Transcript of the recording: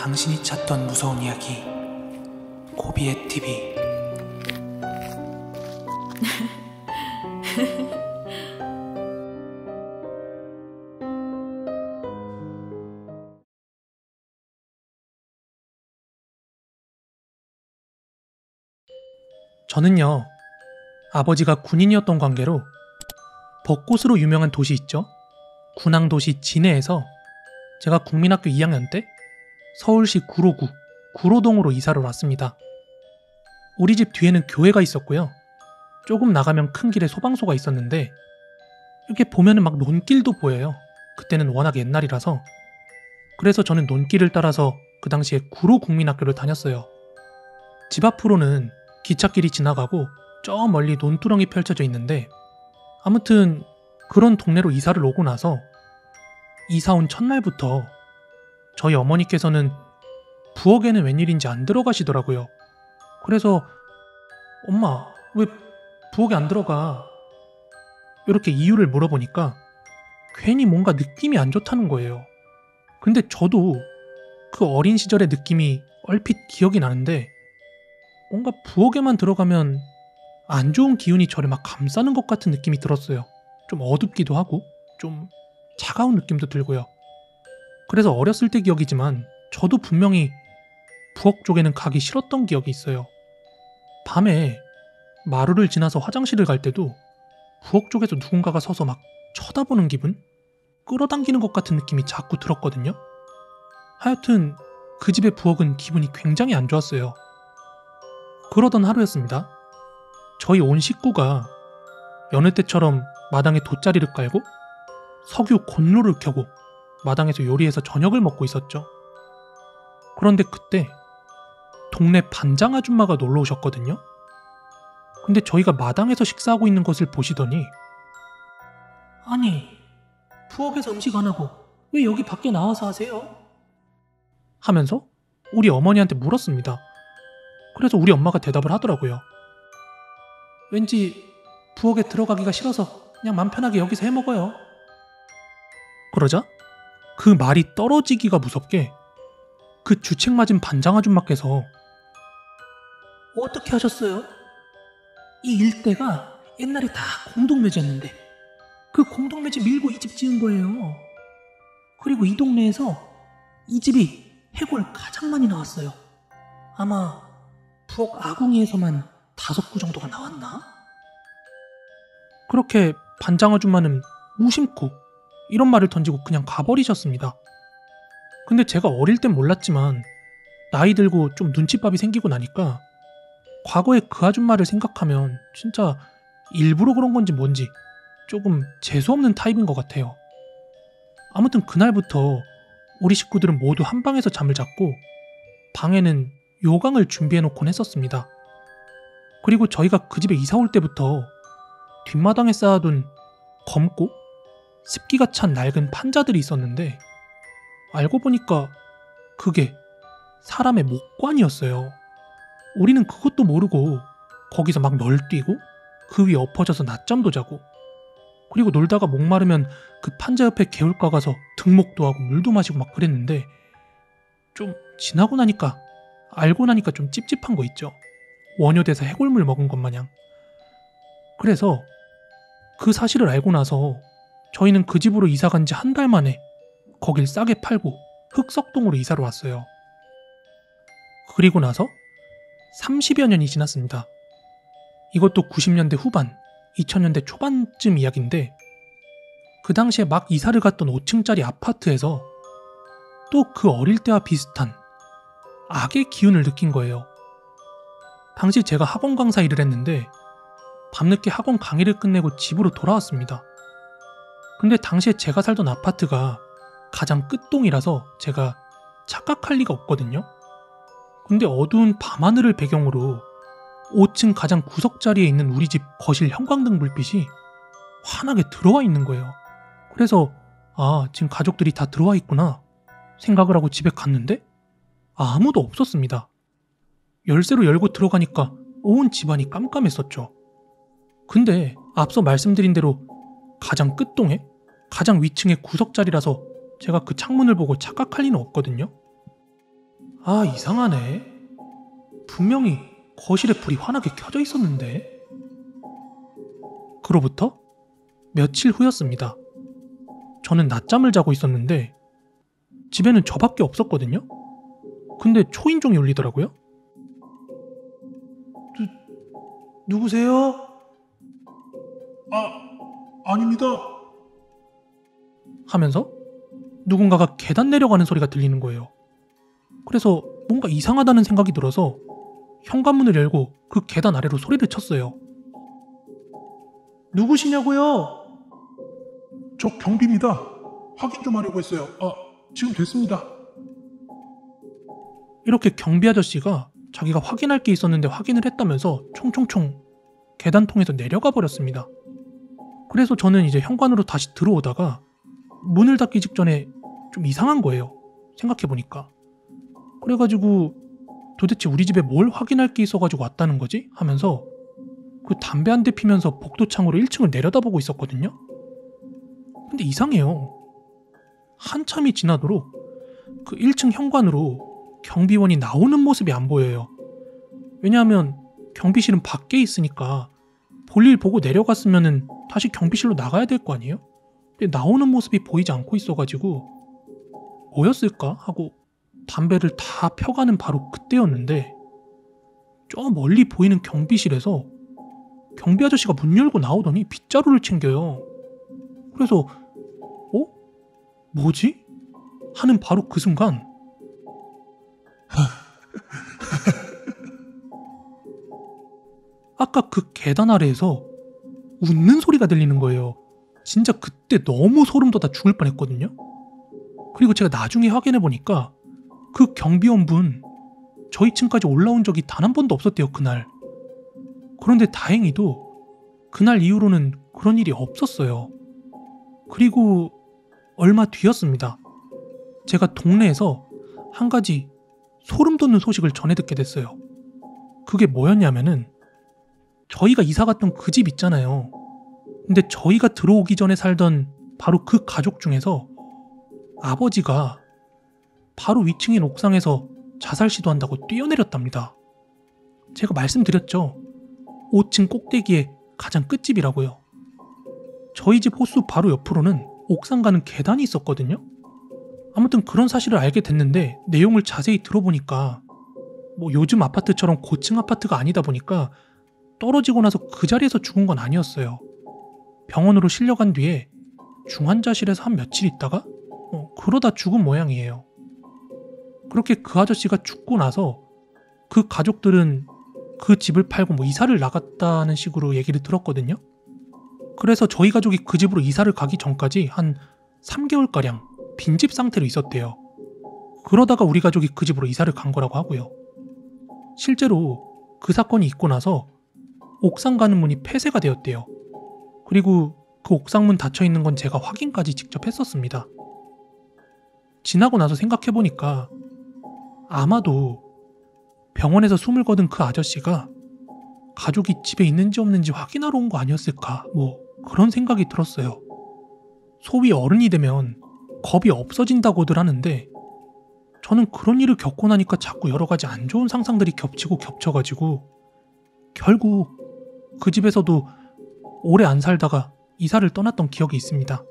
당신이 찾던 무서운 이야기 고비의 TV. 저는요, 아버지가 군인이었던 관계로 벚꽃으로 유명한 도시 있죠? 군항도시 진해에서 제가 국민학교 2학년 때 서울시 구로구 구로동으로 이사를 왔습니다. 우리 집 뒤에는 교회가 있었고요. 조금 나가면 큰 길에 소방서가 있었는데 이렇게 보면은 막 논길도 보여요. 그때는 워낙 옛날이라서. 그래서 저는 논길을 따라서 그 당시에 구로국민학교를 다녔어요. 집 앞으로는 기찻길이 지나가고 저 멀리 논두렁이 펼쳐져 있는데, 아무튼 그런 동네로 이사를 오고 나서 이사 온 첫날부터 저희 어머니께서는 부엌에는 웬일인지 안 들어가시더라고요. 그래서 엄마, 왜 부엌에 안 들어가? 이렇게 이유를 물어보니까 괜히 뭔가 느낌이 안 좋다는 거예요. 근데 저도 그 어린 시절의 느낌이 얼핏 기억이 나는데, 뭔가 부엌에만 들어가면 안 좋은 기운이 저를 막 감싸는 것 같은 느낌이 들었어요. 좀 어둡기도 하고 좀 차가운 느낌도 들고요. 그래서 어렸을 때 기억이지만 저도 분명히 부엌 쪽에는 가기 싫었던 기억이 있어요. 밤에 마루를 지나서 화장실을 갈 때도 부엌 쪽에서 누군가가 서서 막 쳐다보는 기분? 끌어당기는 것 같은 느낌이 자꾸 들었거든요. 하여튼 그 집의 부엌은 기분이 굉장히 안 좋았어요. 그러던 하루였습니다. 저희 온 식구가 여느 때처럼 마당에 돗자리를 깔고 석유 곤로를 켜고 마당에서 요리해서 저녁을 먹고 있었죠. 그런데 그때 동네 반장 아줌마가 놀러 오셨거든요. 근데 저희가 마당에서 식사하고 있는 것을 보시더니, 아니, 부엌에서 음식 안 하고 왜 여기 밖에 나와서 하세요? 하면서 우리 어머니한테 물었습니다. 그래서 우리 엄마가 대답을 하더라고요. 왠지 부엌에 들어가기가 싫어서 그냥 맘 편하게 여기서 해먹어요. 그러자 그 말이 떨어지기가 무섭게 그 주책 맞은 반장 아줌마께서, 어떻게 하셨어요? 이 일대가 옛날에 다 공동묘지였는데 그 공동묘지 밀고 이 집 지은 거예요. 그리고 이 동네에서 이 집이 해골 가장 많이 나왔어요. 아마 부엌 아궁이에서만 5구 정도가 나왔나? 그렇게 반장 아줌마는 무심코 이런 말을 던지고 그냥 가버리셨습니다. 근데 제가 어릴 땐 몰랐지만 나이 들고 좀 눈칫밥이 생기고 나니까 과거의 그 아줌마를 생각하면 진짜 일부러 그런 건지 뭔지 조금 재수없는 타입인 것 같아요. 아무튼 그날부터 우리 식구들은 모두 한 방에서 잠을 잤고 방에는 요강을 준비해놓곤 했었습니다. 그리고 저희가 그 집에 이사 올 때부터 뒷마당에 쌓아둔 검고 습기가 찬 낡은 판자들이 있었는데, 알고 보니까 그게 사람의 목관이었어요. 우리는 그것도 모르고 거기서 막 널뛰고 그 위에 엎어져서 낮잠도 자고, 그리고 놀다가 목마르면 그 판자 옆에 개울가 가서 등목도 하고 물도 마시고 막 그랬는데, 좀 지나고 나니까 알고 나니까 좀 찝찝한 거 있죠. 원효대사 해골물 먹은 것 마냥. 그래서 그 사실을 알고 나서 저희는 그 집으로 이사 간 지 한 달 만에 거길 싸게 팔고 흑석동으로 이사를 왔어요. 그리고 나서 30여 년이 지났습니다. 이것도 90년대 후반, 2000년대 초반쯤 이야기인데, 그 당시에 막 이사를 갔던 5층짜리 아파트에서 또 그 어릴 때와 비슷한 악의 기운을 느낀 거예요. 당시 제가 학원 강사 일을 했는데 밤늦게 학원 강의를 끝내고 집으로 돌아왔습니다. 근데 당시에 제가 살던 아파트가 가장 끝동이라서 제가 착각할 리가 없거든요. 근데 어두운 밤하늘을 배경으로 5층 가장 구석자리에 있는 우리 집 거실 형광등 불빛이 환하게 들어와 있는 거예요. 그래서 지금 가족들이 다 들어와 있구나 생각을 하고 집에 갔는데 아무도 없었습니다. 열쇠로 열고 들어가니까 온 집안이 깜깜했었죠. 근데 앞서 말씀드린 대로 가장 끝동에 가장 위층의 구석자리라서 제가 그 창문을 보고 착각할 리는 없거든요. 아, 이상하네. 분명히 거실에 불이 환하게 켜져 있었는데. 그로부터 며칠 후였습니다. 저는 낮잠을 자고 있었는데 집에는 저밖에 없었거든요. 근데 초인종이 울리더라고요. 누구세요? 아닙니다. 하면서 누군가가 계단 내려가는 소리가 들리는 거예요. 그래서 뭔가 이상하다는 생각이 들어서 현관문을 열고 그 계단 아래로 소리를 쳤어요. 누구시냐고요? 저 경비입니다. 확인 좀 하려고 했어요. 지금 됐습니다. 이렇게 경비 아저씨가 자기가 확인할 게 있었는데 확인을 했다면서 총총총 계단통에서 내려가 버렸습니다. 그래서 저는 이제 현관으로 다시 들어오다가 문을 닫기 직전에 좀 이상한 거예요. 생각해보니까. 그래가지고 도대체 우리 집에 뭘 확인할 게 있어가지고 왔다는 거지? 하면서 그 담배 한 대 피면서 복도창으로 1층을 내려다보고 있었거든요. 근데 이상해요. 한참이 지나도록 그 1층 현관으로 경비원이 나오는 모습이 안 보여요. 왜냐하면 경비실은 밖에 있으니까 볼일 보고 내려갔으면은 다시 경비실로 나가야 될 거 아니에요? 근데 나오는 모습이 보이지 않고 있어가지고 뭐였을까 하고 담배를 다 펴가는 바로 그때였는데 저 멀리 보이는 경비실에서 경비 아저씨가 문 열고 나오더니 빗자루를 챙겨요. 그래서 뭐지? 하는 바로 그 순간 아까 그 계단 아래에서 웃는 소리가 들리는 거예요. 진짜 그때 너무 소름 돋아 죽을 뻔했거든요. 그리고 제가 나중에 확인해보니까 그 경비원분 저희 층까지 올라온 적이 단 한 번도 없었대요, 그날. 그런데 다행히도 그날 이후로는 그런 일이 없었어요. 그리고 얼마 뒤였습니다. 제가 동네에서 한 가지 소름 돋는 소식을 전해 듣게 됐어요. 그게 뭐였냐면은 저희가 이사 갔던 그 집 있잖아요. 근데 저희가 들어오기 전에 살던 바로 그 가족 중에서 아버지가 바로 위층인 옥상에서 자살 시도한다고 뛰어내렸답니다. 제가 말씀드렸죠. 5층 꼭대기에 가장 끝집이라고요. 저희 집 호수 바로 옆으로는 옥상 가는 계단이 있었거든요. 아무튼 그런 사실을 알게 됐는데 내용을 자세히 들어보니까 뭐 요즘 아파트처럼 고층 아파트가 아니다 보니까 떨어지고 나서 그 자리에서 죽은 건 아니었어요. 병원으로 실려간 뒤에 중환자실에서 한 며칠 있다가 그러다 죽은 모양이에요. 그렇게 그 아저씨가 죽고 나서 그 가족들은 그 집을 팔고 뭐 이사를 나갔다는 식으로 얘기를 들었거든요. 그래서 저희 가족이 그 집으로 이사를 가기 전까지 한 3개월가량 빈집 상태로 있었대요. 그러다가 우리 가족이 그 집으로 이사를 간 거라고 하고요. 실제로 그 사건이 있고 나서 옥상 가는 문이 폐쇄가 되었대요. 그리고 그 옥상문 닫혀있는 건 제가 확인까지 직접 했었습니다. 지나고 나서 생각해보니까 아마도 병원에서 숨을 거둔 그 아저씨가 가족이 집에 있는지 없는지 확인하러 온 거 아니었을까, 뭐 그런 생각이 들었어요. 소위 어른이 되면 겁이 없어진다고들 하는데 저는 그런 일을 겪고 나니까 자꾸 여러 가지 안 좋은 상상들이 겹치고 겹쳐가지고 결국 그 집에서도 오래 안 살다가 이사를 떠났던 기억이 있습니다.